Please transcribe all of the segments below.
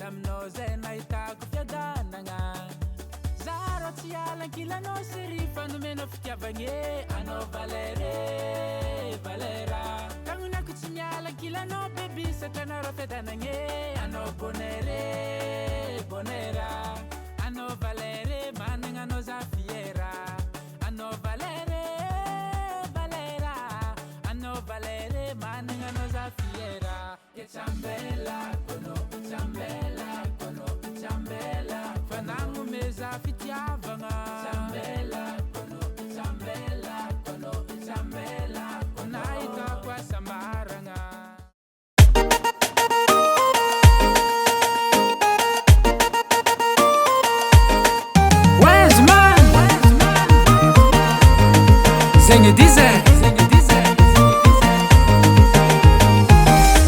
Aminao zay nahitako fiadanagna Zaro tsy alankilanao sery fanomena fitiavagne Anao Valere, Valera Tagnonako tsy mialankilanao baby satranareo fiadanagne Anao Bonere, Bonera Anao Valere managna anao za fiera Anao Valere, Valera Anao Valere managna anao za fiera Che ciambella, kono ciambella, kono ciambella Fanamo meza fitiavagna Ciambella, kono ciambella, kono ciambella Onaita kwa samaranga Where's man? Zenye dize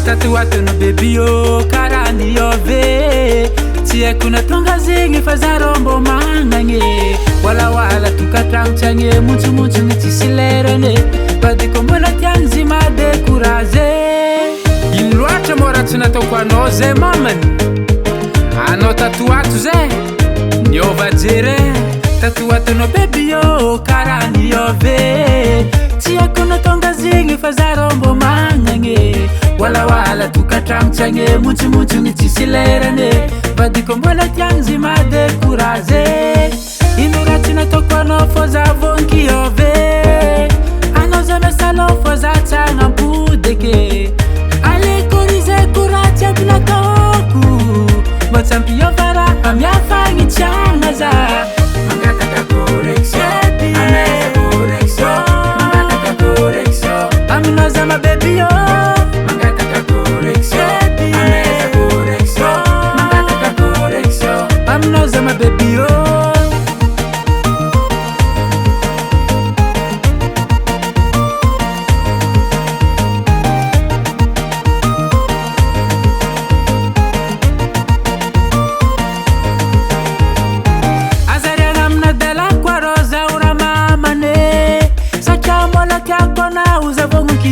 Tatuato no baby yo karani yove Tia kuna tonga zingi fazarombo mangange Wala wala tukatranchanye muchu muchu nitisilerene Badiko mbona tianzima dekuraze Iluacha mora tunatokwa noze maman Ano tatuatu ze Nyova jere Tatuato no baby yo karani yove Tia kuna tonga zingi fazarombo mangange Wala wala tukatranchanye muchu muchu nitisilerene Badiko mbona tianzima dekuraze Inurati na tokwa no foza vonki yove Anoze mesalo foza changa budeke Ale korize kurati abina toku Bachampi yovara amya fangi changa za Mangataka correction Ameza correction Mangataka correction Aminoza ma baby yo Mangataka correction Ameza correction Mangataka correction Aminoza ma baby yo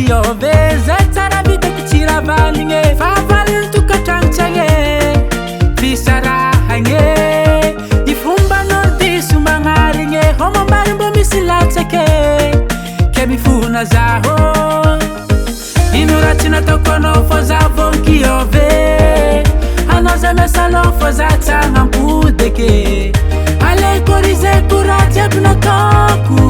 Yove zetara vita kichira valinge Favalin tukatranchage Fisara hange Ifumba nordi sumangaringe Homo marimbo misilatake Kemifuna zaho Inuratina tokono foza vonki yove Anoza mesalo foza tanga mpudeke Ale korize kurati abuna toku